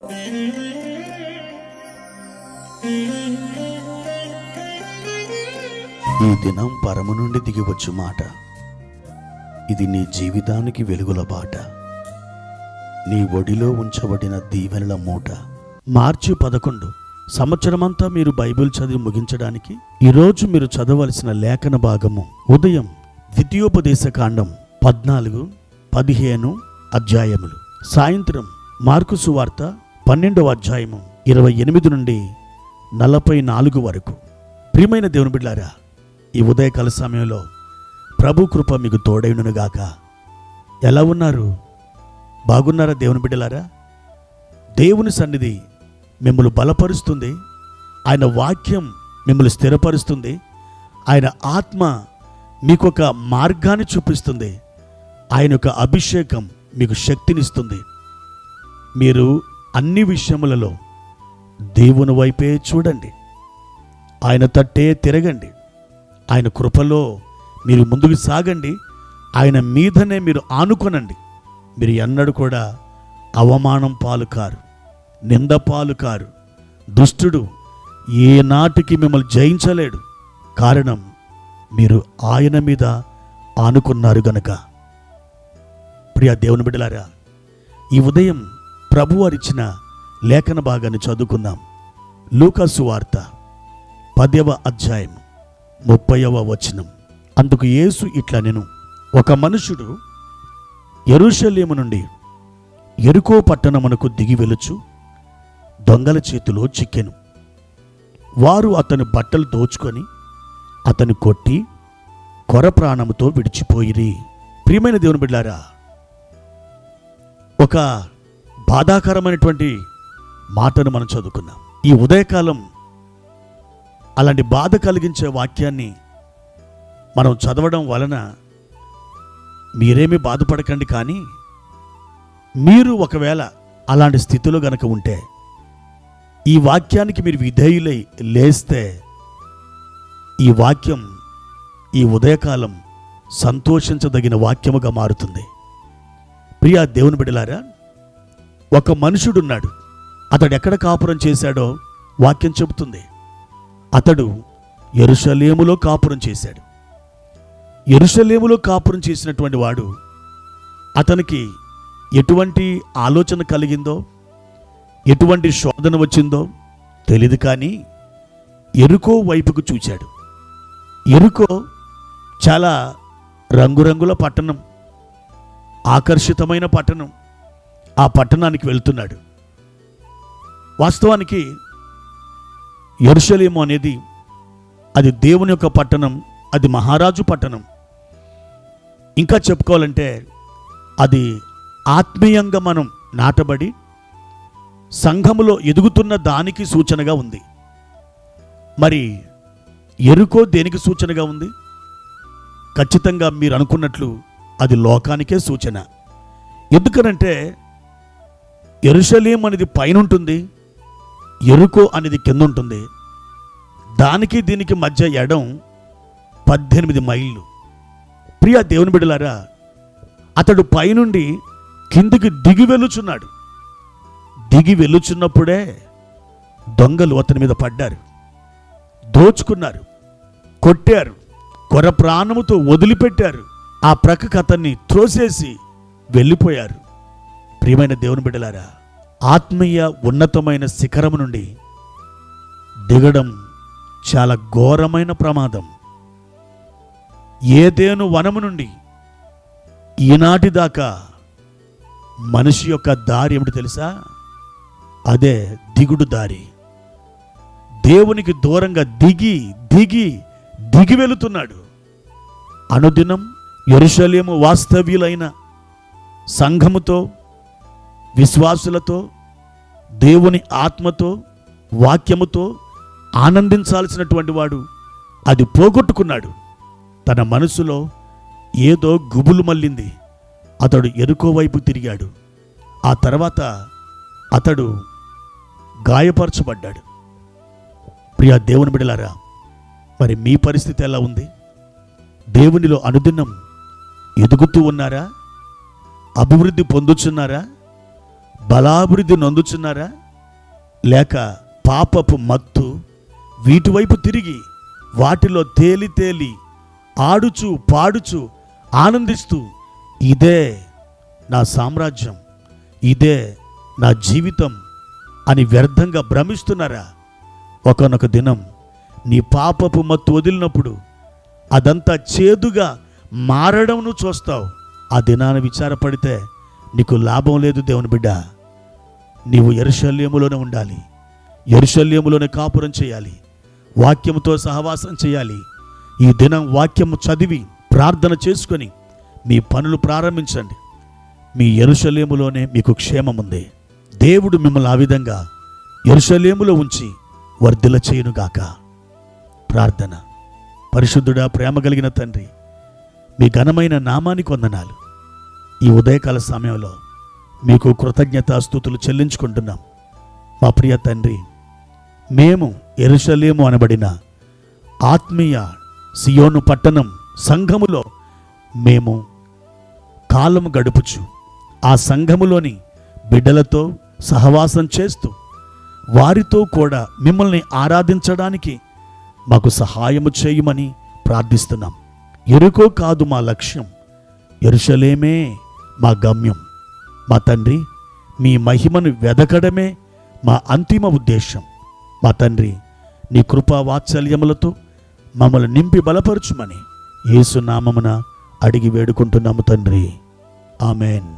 ఈ దినం పరము నుండి దిగివచ్చు మాట. ఇది నీ జీవితానికి వెలుగుల బాట, నీ ఒడిలో ఉంచబడిన దీవెనల మూట. మార్చి 11 సంవత్సరమంతా మీరు బైబిల్ చదివి ముగించడానికి ఈరోజు మీరు చదవలసిన లేఖన భాగము ఉదయం ద్వితీయోపదేశ కాండం 14-15 అధ్యాయములు, సాయంత్రం మార్కు సువార్త 12వ అధ్యాయము 28 నుండి 44 వరకు. ప్రియమైన దేవుని బిడ్డలారా, ఈ ఉదయకాల సమయంలో ప్రభు కృప మీకు తోడైనగాక. ఎలా ఉన్నారు? బాగున్నారా దేవుని బిడ్డలారా? దేవుని సన్నిధి మిమ్మల్ని బలపరుస్తుంది, ఆయన వాక్యం మిమ్మల్ని స్థిరపరుస్తుంది, ఆయన ఆత్మ మీకు ఒక మార్గాన్ని చూపిస్తుంది, ఆయన యొక్క అభిషేకం మీకు శక్తినిస్తుంది. మీరు అన్ని విషయములలో దేవుని వైపే చూడండి, ఆయన తట్టే తిరగండి, ఆయన కృపలో మీరు ముందుకు సాగండి, ఆయన మీదనే మీరు ఆనుకొనండి. మీరు ఎన్నడూ కూడా అవమానం పాలు కారు, నింద పాలు కారు. దుష్టుడు ఏనాటికి మిమ్మల్ని జయించలేడు. కారణం మీరు ఆయన మీద ఆనుకున్నారు గనక. ప్రియ దేవుని బిడ్డలారా, ఈ ఉదయం ప్రభువారిచ్చిన లేఖన భాగాన్ని చదువుకుందాం. లూకా సువార్త 10వ అధ్యాయం 30వ వచనం. అందుకు యేసు ఇట్లా నేను, ఒక మనుషుడు యెరూషలేము నుండి యెరికో పట్టణమునకు దిగి వెలుచు దొంగల చేతిలో చిక్కెను. వారు అతని బట్టలు దోచుకొని అతని కొట్టి కొర ప్రాణముతో విడిచిపోయిరి. ప్రియమైన దేవుని బిడ్డలారా, ఒక బాధాకరమైనటువంటి మాటను మనం చదువుకున్నాం. ఈ ఉదయకాలం అలాంటి బాధ కలిగించే వాక్యాన్ని మనం చదవడం వలన మీరేమీ బాధపడకండి. కానీ మీరు ఒకవేళ అలాంటి స్థితిలో గనక ఉంటే, ఈ వాక్యానికి మీరు విధేయులై లేస్తే, ఈ వాక్యం ఈ ఉదయకాలం సంతోషించదగిన వాక్యముగా మారుతుంది. ప్రియా దేవుని బిడ్డలారా, ఒక మనుషుడున్నాడు. అతడు ఎక్కడ కాపురం చేశాడో వాక్యం చెబుతుంది. అతడు యెరూషలేములో కాపురం చేశాడు. యెరూషలేములో కాపురం చేసినటువంటి వాడు, అతనికి ఎటువంటి ఆలోచన కలిగిందో, ఎటువంటి శోధన వచ్చిందో తెలియదు. కానీ యెరికో వైపుకు చూశాడు. యెరికో చాలా రంగురంగుల పట్టణం, ఆకర్షితమైన పట్టణం. ఆ పట్టణానికి వెళ్తున్నాడు. వాస్తవానికి యెరూషలేము అనేది అది దేవుని యొక్క పట్టణం, అది మహారాజు పట్టణం. ఇంకా చెప్పుకోవాలంటే అది ఆత్మీయంగా మనం నాటబడి సంఘములో ఎదుగుతున్న దానికి సూచనగా ఉంది. మరి యెరికో దేనికి సూచనగా ఉంది? ఖచ్చితంగా మీరు అనుకున్నట్లు అది లోకానికే సూచన. ఎందుకనంటే యెరూషలేము అనేది పైన ఉంటుంది, యెరికో అనేది కింద ఉంటుంది. దానికి దీనికి మధ్య ఎడం 18 మైళ్ళు. ప్రియ దేవుని బిడ్డలారా, అతడు పైనుండి కిందికి దిగి వెలుచున్నాడు. దిగి వెలుచున్నప్పుడే దొంగలు అతని మీద పడ్డారు, దోచుకున్నారు, కొట్టారు, కొర ప్రాణముతో వదిలిపెట్టారు. ఆ ప్రక్కకు అతన్ని త్రోసేసి వెళ్ళిపోయారు. ప్రియమైన దేవుని బిడ్డలారా, ఆత్మీయ ఉన్నతమైన శిఖరము నుండి దిగడం చాలా ఘోరమైన ప్రమాదం. ఏదేను వనము నుండి ఈనాటి దాకా మనిషి యొక్క దారి ఏమిటి తెలుసా? అదే దిగుడు దారి. దేవునికి దూరంగా దిగి దిగి దిగి వెళుతున్నాడు. అనుదినం యెరూషలేము వాస్తవ్యులైన సంఘముతో, విశ్వాసులతో, దేవుని ఆత్మతో, వాక్యముతో ఆనందించాల్సినటువంటి వాడు అది పోగొట్టుకున్నాడు. తన మనసులో ఏదో గుబులు మళ్ళింది. అతడు యెరికో వైపు తిరిగాడు. ఆ తర్వాత అతడు గాయపరచబడ్డాడు. ప్రియా దేవుని బిడ్డలారా, మరి మీ పరిస్థితి ఎలా ఉంది? దేవునిలో అనుదినం ఎదుగుతూ ఉన్నారా? అభివృద్ధి పొందుచున్నారా? బలాభివృద్ధి నొందుచున్నారా? లేక పాపపు మత్తు వీటి వైపు తిరిగి వాటిలో తేలి తేలి ఆడుచు పాడుచు ఆనందిస్తూ ఇదే నా సామ్రాజ్యం, ఇదే నా జీవితం అని వ్యర్థంగా భ్రమిస్తున్నారా? ఒకానొక దినం నీ పాపపు మత్తు వదిలినప్పుడు అదంతా చేదుగా మారడం నువ్వు చూస్తావు. ఆ దినాన విచారపడితే నీకు లాభం లేదు దేవుని బిడ్డ. నీవు యెరూషలేములోనే ఉండాలి, యెరూషలేములోనే కాపురం చేయాలి, వాక్యముతో సహవాసం చేయాలి. ఈ దినం వాక్యము చదివి ప్రార్థన చేసుకొని మీ పనులు ప్రారంభించండి. మీ యెరూషలేములోనే మీకు క్షేమం ఉంది. దేవుడు మిమ్మల్ని ఆ విధంగా యెరూషలేములో ఉంచి వర్ధిల్ల చేయునుగాక. ప్రార్థన. పరిశుద్ధుడా, ప్రేమ కలిగిన తండ్రి, మీ ఘనమైన నామానికి వందనాలు. ఈ ఉదయకాల సమయంలో మీకు కృతజ్ఞతాస్తుతులు చెల్లించుకుంటున్నాం. మా ప్రియ తండ్రి, మేము యెరూషలేము అనబడిన ఆత్మీయ సియోను పట్టణం సంఘములో మేము కాలము గడుపుచు ఆ సంఘములోని బిడ్డలతో సహవాసం చేస్తూ వారితో కూడా మిమ్మల్ని ఆరాధించడానికి మాకు సహాయము చేయమని ప్రార్థిస్తున్నాం. ఎరుకో కాదు మా లక్ష్యం, యెరూషలేమే మా గమ్యం. మా తండ్రి, మీ మహిమను వెదకడమే మా అంతిమ ఉద్దేశం. మా తండ్రి, నీ కృపా వాత్సల్యములతో మమ్మల్ని నింపి బలపరచుమని యేసు నామమున అడిగి వేడుకుంటున్నాము తండ్రి. ఆమెన్.